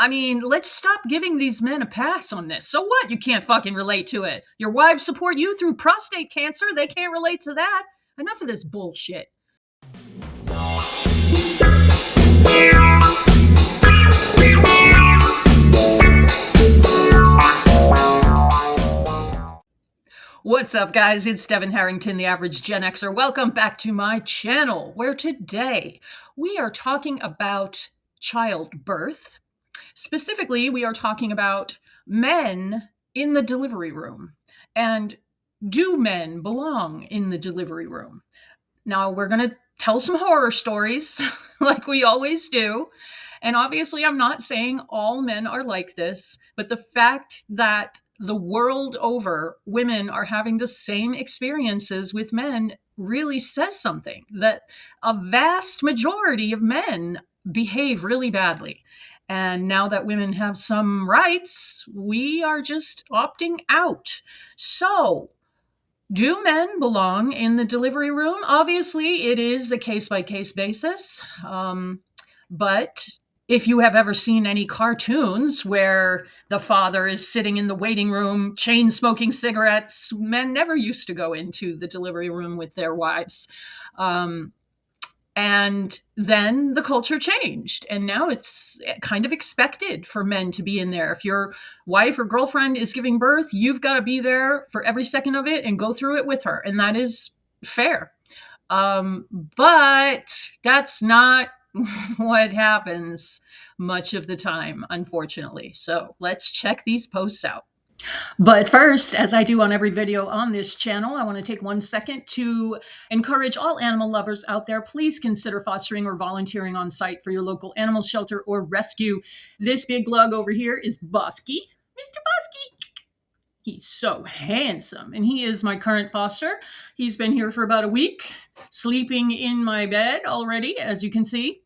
I mean, let's stop giving these men a pass on this. So what? You can't fucking relate to it. Your wives support you through prostate cancer. They can't relate to that. Enough of this bullshit. What's up, guys? It's Devin Harrington, the average Gen Xer. Welcome back to my channel, where today we are talking about childbirth. Specifically, we are talking about men in the delivery room. And do men belong in the delivery room? Now, we're going to tell some horror stories like we always do. And obviously, I'm not saying all men are like this, but the fact that the world over, women are having the same experiences with men really says something, that a vast majority of men behave really badly. And now that women have some rights, we are just opting out. So, do men belong in the delivery room? Obviously, it is a case-by-case basis. But if you have ever seen any cartoons where the father is sitting in the waiting room, chain smoking cigarettes, men never used to go into the delivery room with their wives. And then the culture changed, and now it's kind of expected for men to be in there. If your wife or girlfriend is giving birth, you've got to be there for every second of it and go through it with her, and that is fair. But that's not what happens much of the time, unfortunately. So let's check these posts out. But first, as I do on every video on this channel, I want to take 1 second to encourage all animal lovers out there. Please consider fostering or volunteering on site for your local animal shelter or rescue. This big lug over here is Bosky. Mr. Bosky. He's so handsome, and he is my current foster. He's been here for about a week, sleeping in my bed already, as you can see.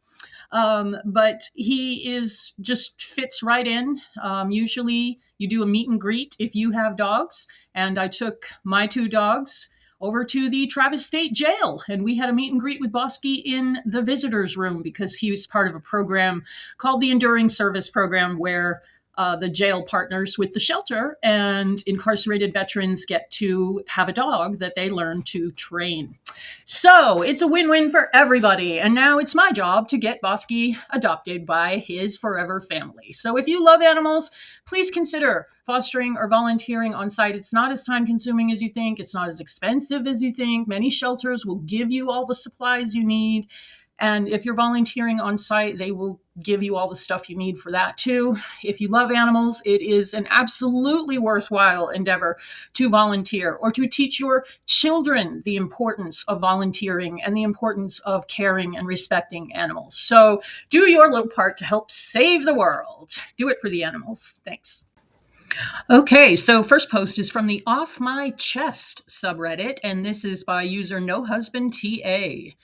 But he is just fits right in. Usually you do a meet and greet if you have dogs. And I took my 2 dogs over to the Travis State Jail, and we had a meet and greet with Bosky in the visitors room because he was part of a program called the Enduring Service Program, where the jail partners with the shelter, and incarcerated veterans get to have a dog that they learn to train. So it's a win-win for everybody. And now it's my job to get Bosky adopted by his forever family. So if you love animals, please consider fostering or volunteering on site. It's not as time-consuming as you think. It's not as expensive as you think. Many shelters will give you all the supplies you need. And if you're volunteering on site, they will give you all the stuff you need for that too. If you love animals, it is an absolutely worthwhile endeavor to volunteer or to teach your children the importance of volunteering and the importance of caring and respecting animals. So do your little part to help save the world. Do it for the animals. Thanks. Okay, so first post is from the Off My Chest subreddit, and this is by user NoHusbandTA.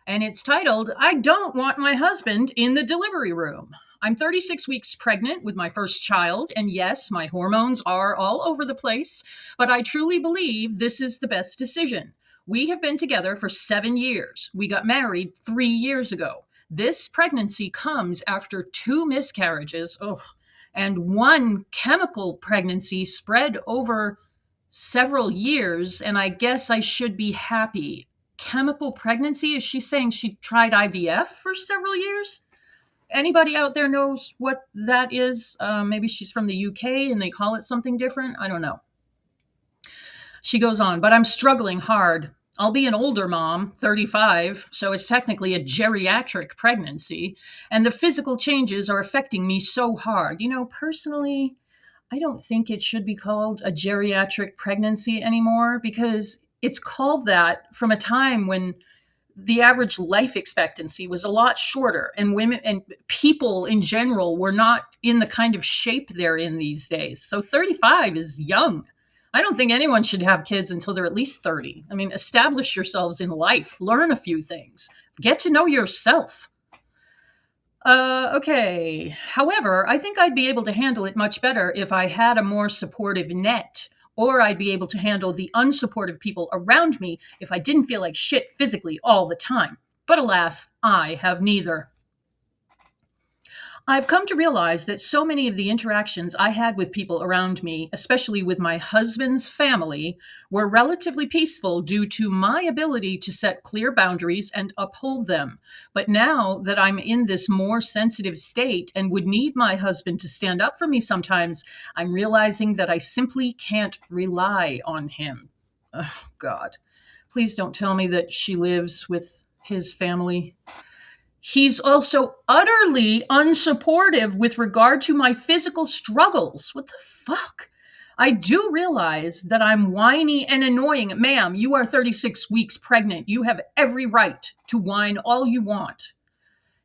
And it's titled, I don't want my husband in the delivery room. I'm 36 weeks pregnant with my first child, and yes, my hormones are all over the place, but I truly believe this is the best decision. We have been together for 7 years. We got married 3 years ago. This pregnancy comes after 2 miscarriages, and 1 chemical pregnancy spread over several years, and I guess I should be happy. Chemical pregnancy? Is she saying she tried IVF for several years? Anybody out there knows what that is? Maybe she's from the UK and they call it something different. I don't know. She goes on, but I'm struggling hard. I'll be an older mom, 35, so it's technically a geriatric pregnancy, and the physical changes are affecting me so hard. You know, personally, I don't think it should be called a geriatric pregnancy anymore, because it's called that from a time when the average life expectancy was a lot shorter, and women and people in general were not in the kind of shape they're in these days. So 35 is young. I don't think anyone should have kids until they're at least 30. I mean, establish yourselves in life, learn a few things, get to know yourself. Okay. However, I think I'd be able to handle it much better if I had a more supportive net. Or I'd be able to handle the unsupportive people around me if I didn't feel like shit physically all the time. But alas, I have neither. I've come to realize that so many of the interactions I had with people around me, especially with my husband's family, were relatively peaceful due to my ability to set clear boundaries and uphold them. But now that I'm in this more sensitive state and would need my husband to stand up for me sometimes, I'm realizing that I simply can't rely on him. Oh, God. Please don't tell me that she lives with his family. He's also utterly unsupportive with regard to my physical struggles. What the fuck? I do realize that I'm whiny and annoying. Ma'am, you are 36 weeks pregnant. You have every right to whine all you want.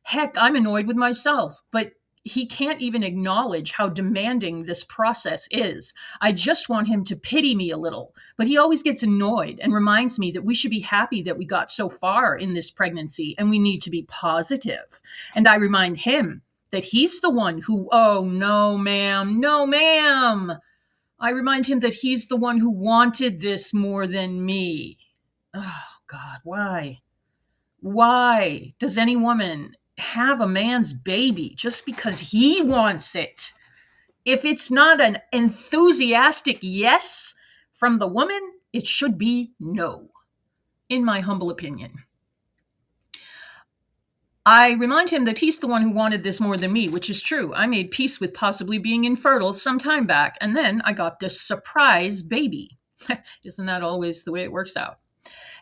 Heck, I'm annoyed with myself, but he can't even acknowledge how demanding this process is. I just want him to pity me a little, but he always gets annoyed and reminds me that we should be happy that we got so far in this pregnancy and we need to be positive. And I remind him that he's the one who, oh, no, ma'am, no, ma'am. I remind him that he's the one who wanted this more than me. Oh, God, why? Why does any woman have a man's baby just because he wants it? If it's not an enthusiastic yes from the woman, it should be no, in my humble opinion. I remind him that he's the one who wanted this more than me, which is true. I made peace with possibly being infertile some time back, and then I got this surprise baby. Isn't that always the way it works out?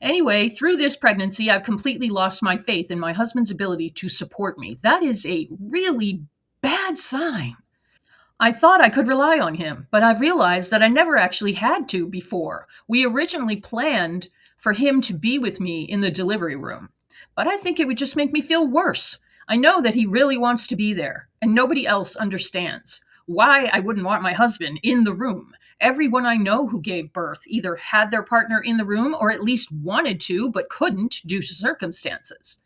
Anyway, through this pregnancy, I've completely lost my faith in my husband's ability to support me. That is a really bad sign. I thought I could rely on him, but I've realized that I never actually had to before. We originally planned for him to be with me in the delivery room, but I think it would just make me feel worse. I know that he really wants to be there, and nobody else understands why I wouldn't want my husband in the room. Everyone I know who gave birth either had their partner in the room or at least wanted to, but couldn't due to circumstances.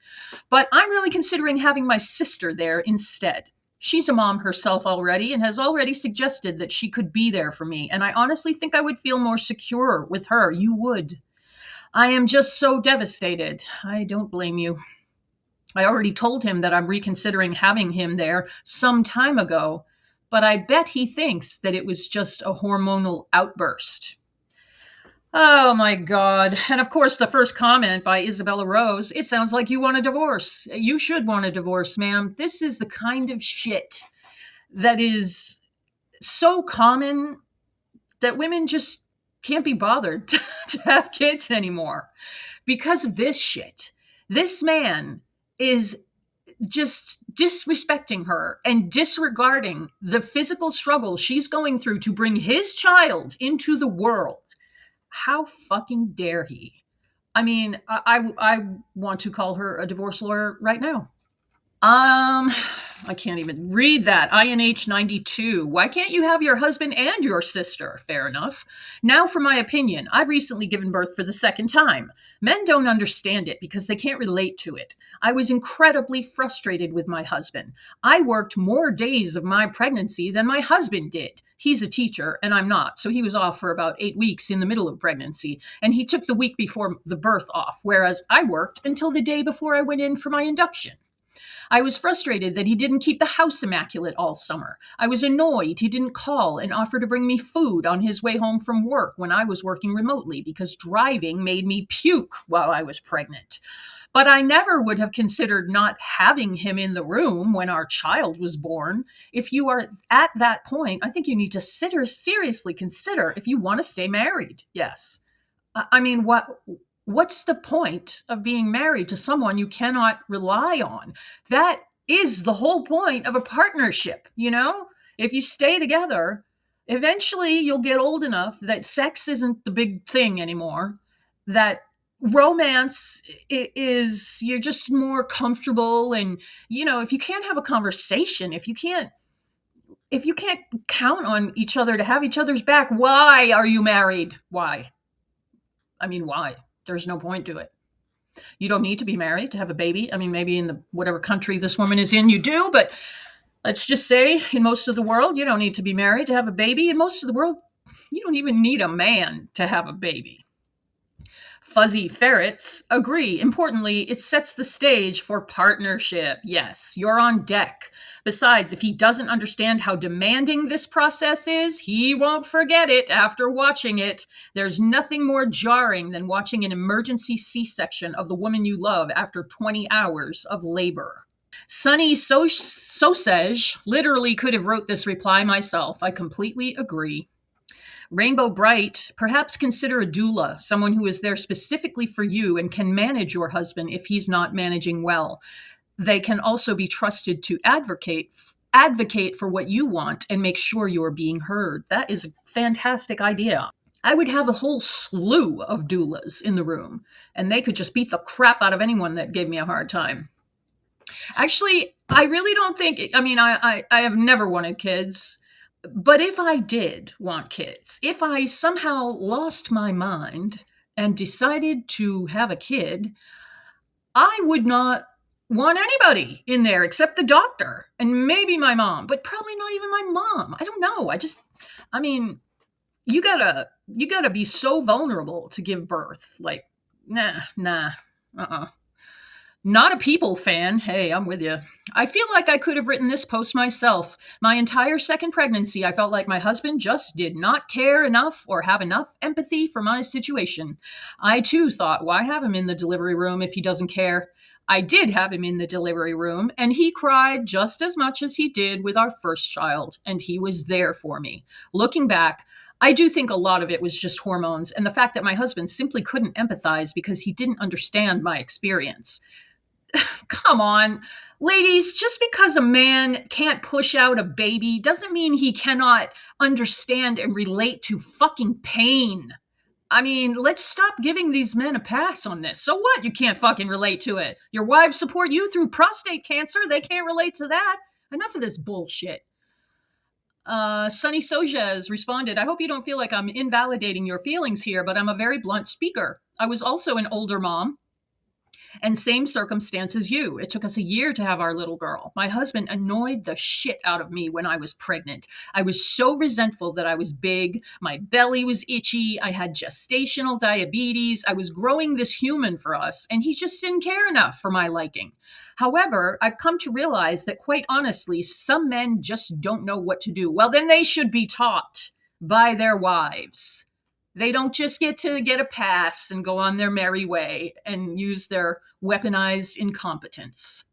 But I'm really considering having my sister there instead. She's a mom herself already and has already suggested that she could be there for me, and I honestly think I would feel more secure with her. You would. I am just so devastated. I don't blame you. I already told him that I'm reconsidering having him there some time ago, but I bet he thinks that it was just a hormonal outburst. Oh my God. And of course, the first comment by Isabella Rose, it sounds like you want a divorce. You should want a divorce, ma'am. This is the kind of shit that is so common that women just can't be bothered to have kids anymore because of this shit. This man is just disrespecting her and disregarding the physical struggle she's going through to bring his child into the world. How fucking dare he? I mean, I want to call her a divorce lawyer right now. I can't even read that. INH 92. Why can't you have your husband and your sister? Fair enough. Now for my opinion. I've recently given birth for the second time. Men don't understand it because they can't relate to it. I was incredibly frustrated with my husband. I worked more days of my pregnancy than my husband did. He's a teacher and I'm not, so he was off for about 8 weeks in the middle of pregnancy, and he took the week before the birth off, whereas I worked until the day before I went in for my induction. I was frustrated that he didn't keep the house immaculate all summer. I was annoyed he didn't call and offer to bring me food on his way home from work when I was working remotely because driving made me puke while I was pregnant. But I never would have considered not having him in the room when our child was born. If you are at that point, I think you need to seriously consider if you want to stay married. Yes. I mean, what's the point of being married to someone you cannot rely on? That is the whole point of a partnership, you know? If you stay together, eventually you'll get old enough that sex isn't the big thing anymore, that romance is, you're just more comfortable. And, you know, if you can't have a conversation, if you can't count on each other to have each other's back, why are you married? Why? I mean, why? There's no point to it. You don't need to be married to have a baby. I mean, maybe in the whatever country this woman is in, you do, but let's just say in most of the world, you don't need to be married to have a baby. In most of the world, you don't even need a man to have a baby. Fuzzy ferrets agree. Importantly, it sets the stage for partnership. Yes, you're on deck. Besides, if he doesn't understand how demanding this process is, he won't forget it after watching it. There's nothing more jarring than watching an emergency C-section of the woman you love after 20 hours of labor. Sunny Sosej literally could have wrote this reply myself. I completely agree. Rainbow Bright, perhaps consider a doula, someone who is there specifically for you and can manage your husband if he's not managing well. They can also be trusted to advocate for what you want and make sure you're being heard. That is a fantastic idea. I would have a whole slew of doulas in the room, and they could just beat the crap out of anyone that gave me a hard time. Actually, I really don't think, I have never wanted kids. But if I did want kids, if I somehow lost my mind and decided to have a kid, I would not want anybody in there except the doctor and maybe my mom, but probably not even my mom. I don't know. You gotta be so vulnerable to give birth. Like, nah, Not a people fan. Hey, I'm with you. I feel like I could have written this post myself. My entire second pregnancy, I felt like my husband just did not care enough or have enough empathy for my situation. I too thought, why have him in the delivery room if he doesn't care? I did have him in the delivery room, and he cried just as much as he did with our first child, and he was there for me. Looking back, I do think a lot of it was just hormones and the fact that my husband simply couldn't empathize because he didn't understand my experience. Come on, ladies, just because a man can't push out a baby doesn't mean he cannot understand and relate to fucking pain. Let's stop giving these men a pass on this. So what? You can't fucking relate to it. Your wives support you through prostate cancer. They can't relate to that. Enough of this bullshit. Sunny Sojas responded, I hope you don't feel like I'm invalidating your feelings here, but I'm a very blunt speaker. I was also an older mom. And same circumstance as you. It took us a year to have our little girl. My husband annoyed the shit out of me when I was pregnant. I was so resentful that I was big. My belly was itchy. I had gestational diabetes. I was growing this human for us, and he just didn't care enough for my liking. However, I've come to realize that quite honestly, some men just don't know what to do. Well, then they should be taught by their wives. They don't just get to get a pass and go on their merry way and use their weaponized incompetence.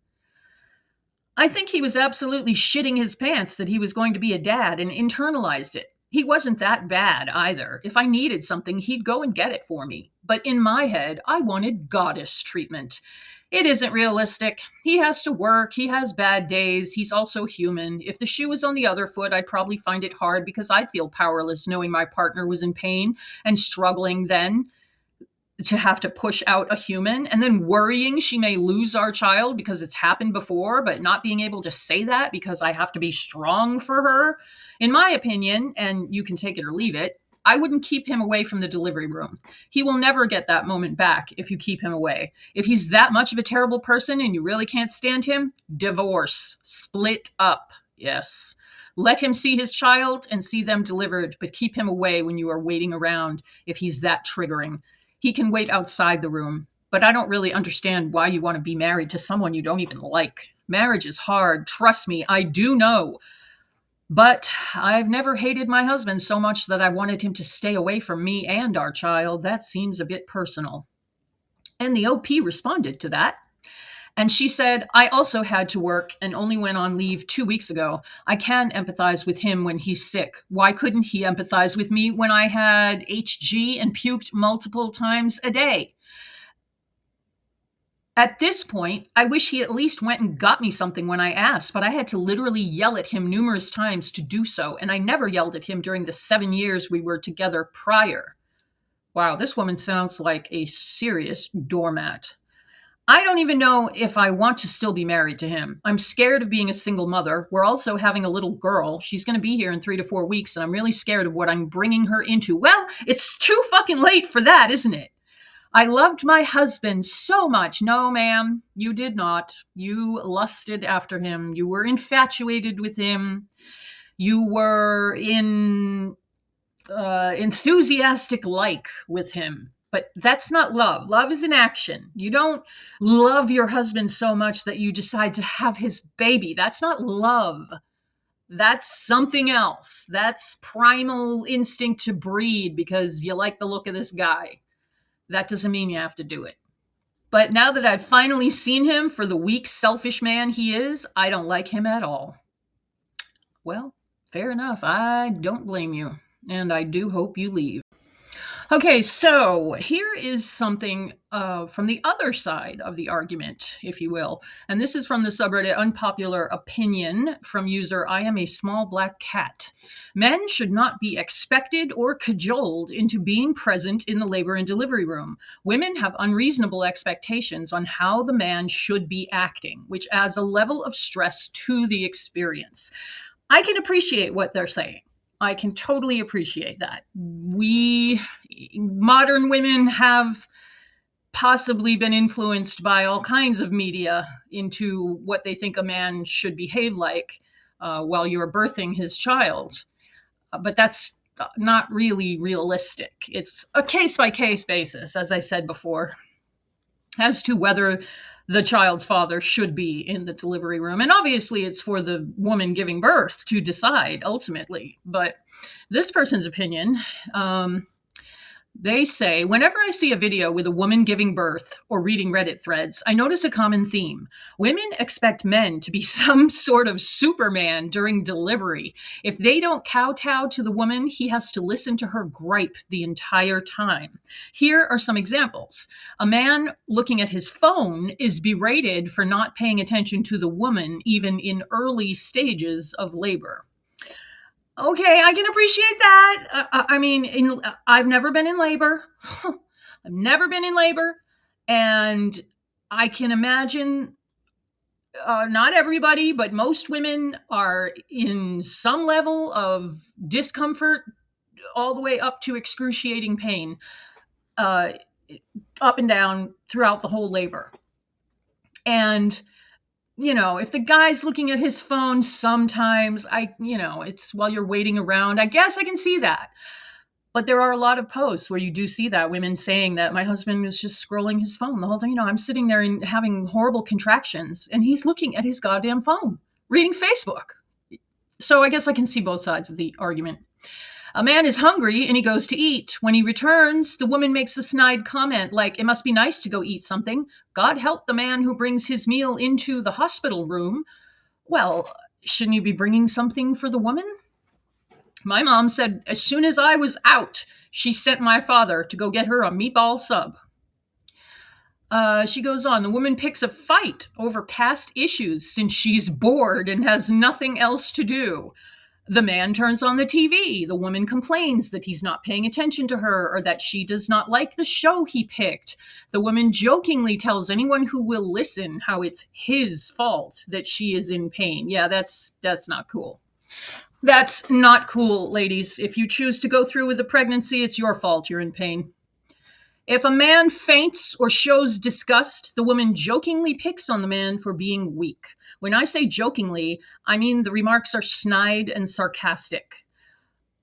I think he was absolutely shitting his pants that he was going to be a dad and internalized it. He wasn't that bad either. If I needed something, he'd go and get it for me. But in my head, I wanted goddess treatment. It isn't realistic. He has to work. He has bad days. He's also human. If the shoe was on the other foot, I'd probably find it hard because I'd feel powerless knowing my partner was in pain and struggling then to have to push out a human and then worrying she may lose our child because it's happened before, but not being able to say that because I have to be strong for her. In my opinion, and you can take it or leave it, I wouldn't keep him away from the delivery room. He will never get that moment back if you keep him away. If he's that much of a terrible person and you really can't stand him, divorce, split up. Yes. Let him see his child and see them delivered, but keep him away when you are waiting around if he's that triggering. He can wait outside the room, but I don't really understand why you want to be married to someone you don't even like. Marriage is hard. Trust me, I do know. But I've never hated my husband so much that I wanted him to stay away from me and our child. That seems a bit personal. And the OP responded to that. And she said, I also had to work and only went on leave 2 weeks ago. I can empathize with him when he's sick. Why couldn't he empathize with me when I had HG and puked multiple times a day? At this point, I wish he at least went and got me something when I asked, but I had to literally yell at him numerous times to do so, and I never yelled at him during the 7 years we were together prior. Wow, this woman sounds like a serious doormat. I don't even know if I want to still be married to him. I'm scared of being a single mother. We're also having a little girl. She's going to be here in 3 to 4 weeks, and I'm really scared of what I'm bringing her into. Well, it's too fucking late for that, isn't it? I loved my husband so much. No, ma'am, you did not. You lusted after him. You were infatuated with him. You were in enthusiastic like with him. But that's not love. Love is an action. You don't love your husband so much that you decide to have his baby. That's not love. That's something else. That's primal instinct to breed because you like the look of this guy. That doesn't mean you have to do it. But now that I've finally seen him for the weak, selfish man he is, I don't like him at all. Well, fair enough. I don't blame you. And I do hope you leave. Okay, so here is something from the other side of the argument, if you will. And this is from the subreddit Unpopular Opinion from user I am a small black cat. Men should not be expected or cajoled into being present in the labor and delivery room. Women have unreasonable expectations on how the man should be acting, which adds a level of stress to the experience. I can appreciate what they're saying. I can totally appreciate that. We modern women have possibly been influenced by all kinds of media into what they think a man should behave like while you're birthing his child. But that's not really realistic. It's a case-by-case basis, as I said before, as to whether the child's father should be in the delivery room. And obviously it's for the woman giving birth to decide ultimately. But this person's opinion, they say, whenever I see a video with a woman giving birth or reading Reddit threads, I notice a common theme. Women expect men to be some sort of Superman during delivery. If they don't kowtow to the woman, he has to listen to her gripe the entire time. Here are some examples. A man looking at his phone is berated for not paying attention to the woman, even in early stages of labor. Okay, I can appreciate that. I've never been in labor. I've never been in labor. And I can imagine not everybody, but most women are in some level of discomfort all the way up to excruciating pain, up and down throughout the whole labor. And if the guy's looking at his phone sometimes, it's while you're waiting around, I guess I can see that. But there are a lot of posts where you do see that, women saying that my husband was just scrolling his phone the whole time. I'm sitting there and having horrible contractions and he's looking at his goddamn phone, reading Facebook. So I guess I can see both sides of the argument. A man is hungry and he goes to eat. When he returns, the woman makes a snide comment like, it must be nice to go eat something. God help the man who brings his meal into the hospital room. Well, shouldn't you be bringing something for the woman? My mom said as soon as I was out, she sent my father to go get her a meatball sub. She goes on, the woman picks a fight over past issues since she's bored and has nothing else to do. The man turns on the TV. The woman complains that he's not paying attention to her or that she does not like the show he picked. The woman jokingly tells anyone who will listen how it's his fault that she is in pain. Yeah, that's not cool. That's not cool, ladies. If you choose to go through with the pregnancy, it's your fault you're in pain. If a man faints or shows disgust, the woman jokingly picks on the man for being weak. When I say jokingly, I mean the remarks are snide and sarcastic.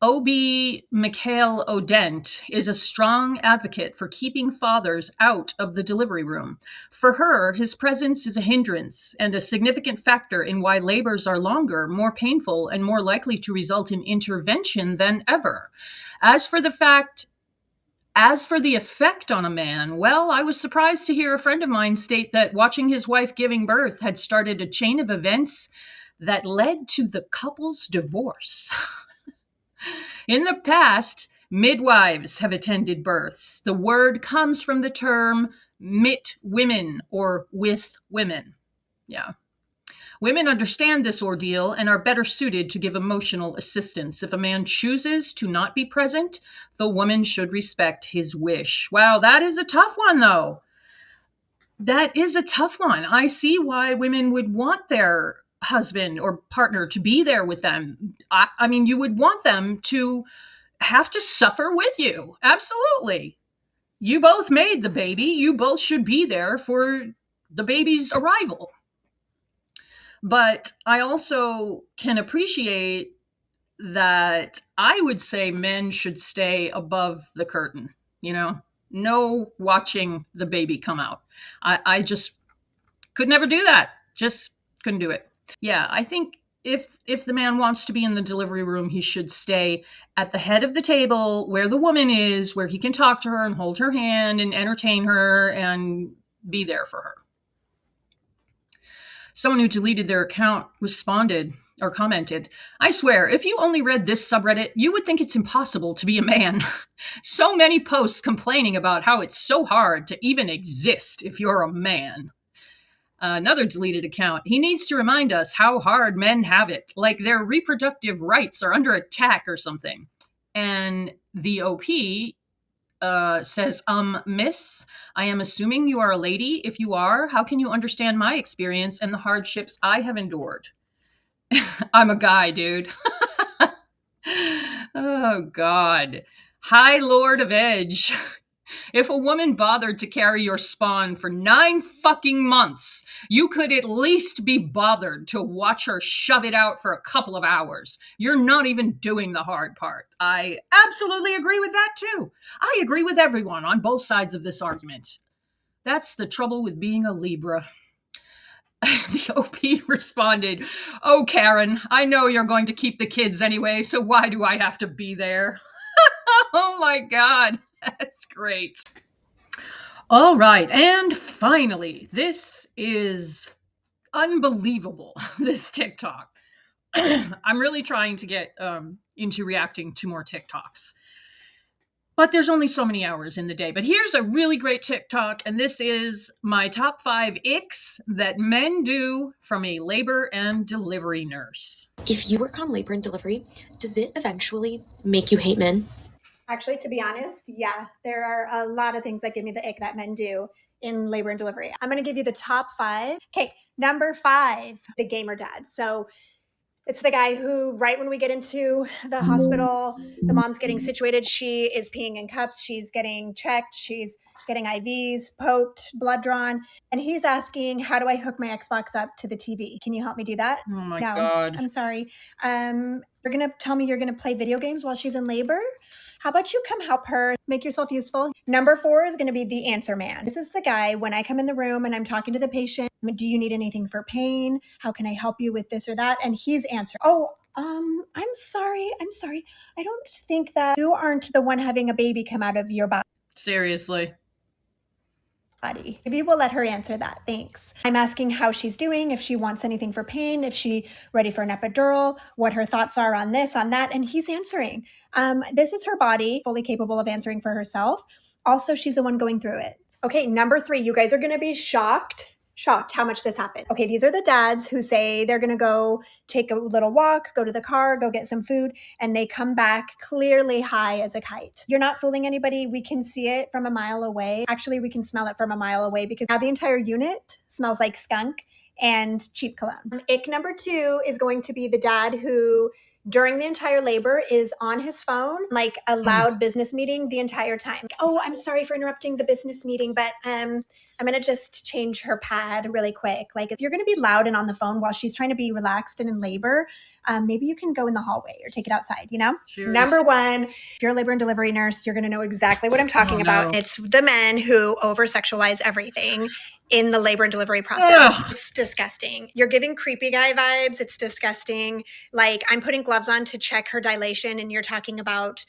O.B. Mikhail Odent is a strong advocate for keeping fathers out of the delivery room. For her, his presence is a hindrance and a significant factor in why labors are longer, more painful, and more likely to result in intervention than ever. As for the effect on a man, well, I was surprised to hear a friend of mine state that watching his wife giving birth had started a chain of events that led to the couple's divorce. In the past, midwives have attended births. The word comes from the term mit women or with women. Yeah. Women understand this ordeal and are better suited to give emotional assistance. If a man chooses to not be present, the woman should respect his wish. Wow, that is a tough one, though. That is a tough one. I see why women would want their husband or partner to be there with them. I mean, you would want them to have to suffer with you. Absolutely. You both made the baby. You both should be there for the baby's arrival. But I also can appreciate that I would say men should stay above the curtain, No watching the baby come out. I just could never do that. Just couldn't do it. Yeah, I think if the man wants to be in the delivery room, he should stay at the head of the table where the woman is, where he can talk to her and hold her hand and entertain her and be there for her. Someone who deleted their account responded or commented, "I swear, if you only read this subreddit, you would think it's impossible to be a man. So many posts complaining about how it's so hard to even exist if you're a man." Another deleted account, "He needs to remind us how hard men have it, like their reproductive rights are under attack or something." And the OP says, "Miss, I am assuming you are a lady. If you are, how can you understand my experience and the hardships I have endured?" I'm a guy, dude. Oh, God. High Lord of Edge. If a woman bothered to carry your spawn for 9 fucking months, you could at least be bothered to watch her shove it out for a couple of hours. You're not even doing the hard part. I absolutely agree with that too. I agree with everyone on both sides of this argument. That's the trouble with being a Libra. The OP responded, "Oh, Karen, I know you're going to keep the kids anyway, so why do I have to be there?" Oh my God, that's great. All right, and finally, this is unbelievable, this TikTok. I'm really trying to get into reacting to more TikToks. But there's only so many hours in the day. But here's a really great TikTok, and this is my top 5 icks that men do from a labor and delivery nurse. If you work on labor and delivery, does it eventually make you hate men? Actually, to be honest, yeah, there are a lot of things that give me the ick that men do in labor and delivery. I'm going to give you the top 5. Okay, number 5, the gamer dad. So it's the guy who, right when we get into the hospital, the mom's getting situated. She is peeing in cups. She's getting checked. She's getting IVs, poked, blood drawn. And he's asking, "How do I hook my Xbox up to the TV? Can you help me do that?" Oh my No, God. I'm sorry. You're going to tell me you're going to play video games while she's in labor? How about you come help her? Make yourself useful. Number 4 is going to be the answer man. This is the guy when I come in the room and I'm talking to the patient. "Do you need anything for pain? How can I help you with this or that?" And he's answering, "Oh, I'm sorry. I don't think that you aren't the one having a baby come out of your body." Seriously. Maybe we'll let her answer that. Thanks. I'm asking how she's doing, if she wants anything for pain, if she ready for an epidural, what her thoughts are on this, on that, and he's answering. This is her body, fully capable of answering for herself. Also, she's the one going through it. Okay, number 3, you guys are going to be shocked how much this happened. Okay, these are the dads who say they're going to go take a little walk, go to the car, go get some food, and they come back clearly high as a kite. You're not fooling anybody. We can see it from a mile away. Actually, we can smell it from a mile away because now the entire unit smells like skunk and cheap cologne. Ick number 2 is going to be the dad who during the entire labor is on his phone, like a loud business meeting the entire time. "Oh, I'm sorry for interrupting the business meeting, but I'm going to just change her pad really quick." Like if you're going to be loud and on the phone while she's trying to be relaxed and in labor, maybe you can go in the hallway or take it outside, you know? Cheers. Number 1, if you're a labor and delivery nurse, you're going to know exactly what I'm talking about. No. It's the men who over-sexualize everything in the labor and delivery process. Ugh. It's disgusting. You're giving creepy guy vibes. It's disgusting. Like I'm putting gloves on to check her dilation and you're talking about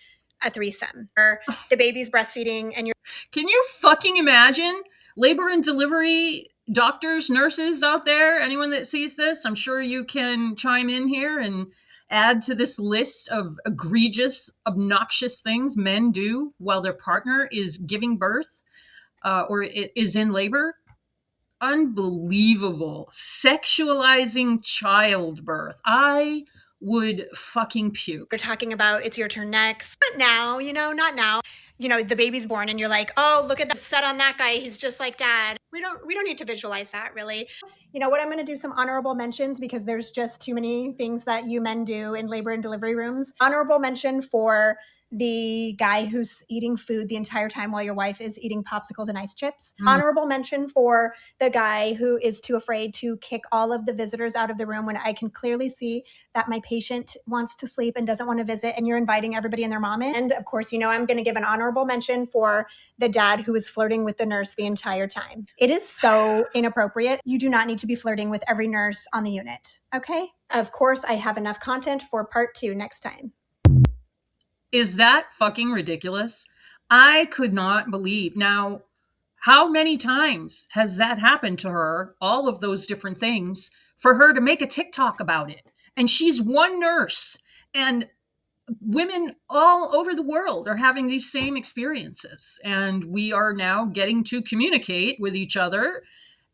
a threesome or the baby's breastfeeding and you're— Can you fucking imagine? Labor and delivery doctors, nurses out there, anyone that sees this, I'm sure you can chime in here and add to this list of egregious, obnoxious things men do while their partner is giving birth or is in labor. Unbelievable. Sexualizing childbirth. I would fucking puke. You're talking about it's your turn next. Not now, not now. The baby's born and you're like, "Oh, look at the set on that guy. He's just like dad." We don't need to visualize that really. You know what? I'm going to do some honorable mentions because there's just too many things that you men do in labor and delivery rooms. Honorable mention for the guy who's eating food the entire time while your wife is eating popsicles and ice chips. Honorable mention for the guy who is too afraid to kick all of the visitors out of the room when I can clearly see that my patient wants to sleep and doesn't want to visit, and you're inviting everybody and their mom in. And of course, you know, I'm going to give an honorable mention for the dad who is flirting with the nurse the entire time. It is so inappropriate. You do not need to be flirting with every nurse on the unit. Okay? Of course, I have enough content for part 2 next time. Is that fucking ridiculous? I could not believe. Now, how many times has that happened to her? All of those different things for her to make a TikTok about it. And she's one nurse, and women all over the world are having these same experiences. And we are now getting to communicate with each other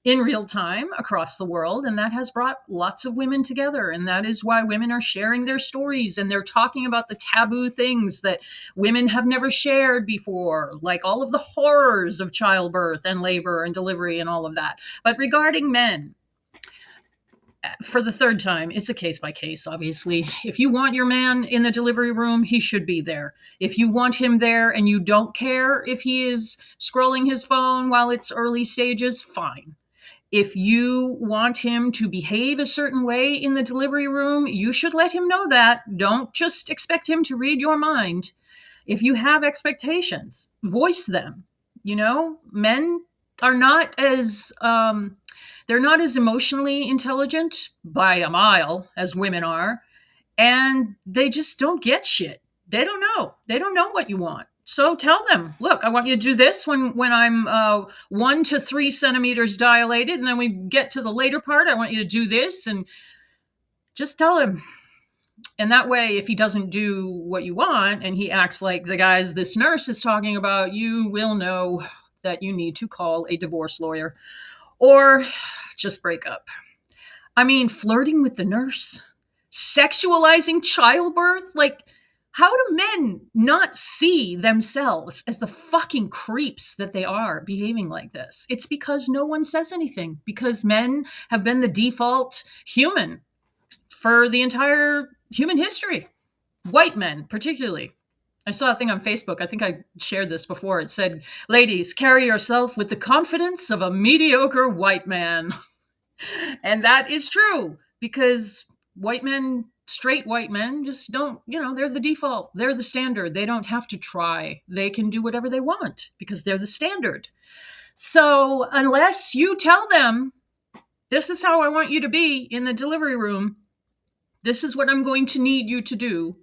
in real time across the world. And that has brought lots of women together. And that is why women are sharing their stories, and they're talking about the taboo things that women have never shared before, like all of the horrors of childbirth and labor and delivery and all of that. But regarding men, for the third time, it's a case by case, obviously. If you want your man in the delivery room, he should be there. If you want him there and you don't care if he is scrolling his phone while it's early stages, fine. If you want him to behave a certain way in the delivery room, you should let him know that. Don't just expect him to read your mind. If you have expectations, voice them. You know, men are not as they're not as emotionally intelligent by a mile as women are, and they just don't get shit. They don't know. They don't know what you want. So tell them, look, I want you to do this when I'm 1 to 3 centimeters dilated, and then we get to the later part, I want you to do this, and just tell him. And that way, if he doesn't do what you want and he acts like the guys this nurse is talking about, you will know that you need to call a divorce lawyer or just break up. I mean, flirting with the nurse, sexualizing childbirth, like, how do men not see themselves as the fucking creeps that they are behaving like this? It's because no one says anything, because men have been the default human for the entire human history. White men, particularly. I saw a thing on Facebook. I think I shared this before. It said, ladies, carry yourself with the confidence of a mediocre white man. And that is true, because white men, straight white men, just don't, you know, they're the default. They're the standard. They don't have to try. They can do whatever they want because they're the standard. So unless you tell them, this is how I want you to be in the delivery room, this is what I'm going to need you to do,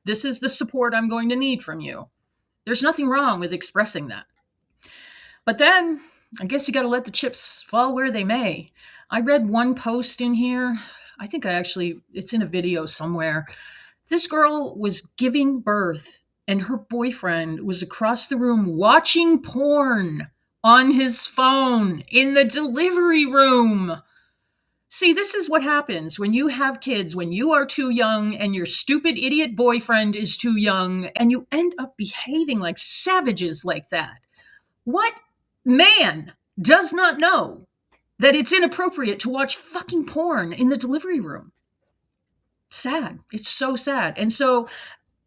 this is the support I'm going to need from you, there's nothing wrong with expressing that. But then I guess you got to let the chips fall where they may. I read one post in here. I think it's in a video somewhere. This girl was giving birth and her boyfriend was across the room watching porn on his phone in the delivery room. See, this is what happens when you have kids, when you are too young and your stupid idiot boyfriend is too young, and you end up behaving like savages like that. What man does not know that it's inappropriate to watch fucking porn in the delivery room? Sad. It's so sad. And so,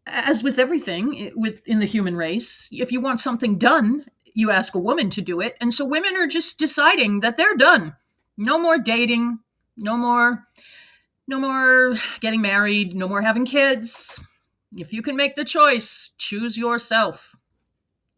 as with everything in the human race, if you want something done, you ask a woman to do it. And so women are just deciding that they're done. No more dating, no more getting married, no more having kids. If you can make the choice, choose yourself.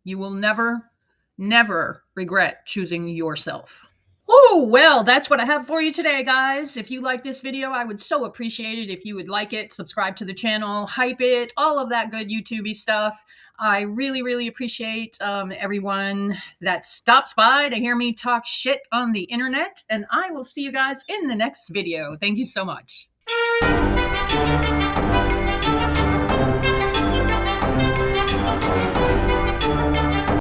You will never, never regret choosing yourself. Oh, well, that's what I have for you today, guys. If you like this video, I would so appreciate it if you would like it, subscribe to the channel, hype it, all of that good YouTube-y stuff. I really, really appreciate everyone that stops by to hear me talk shit on the internet, and I will see you guys in the next video. Thank you so much.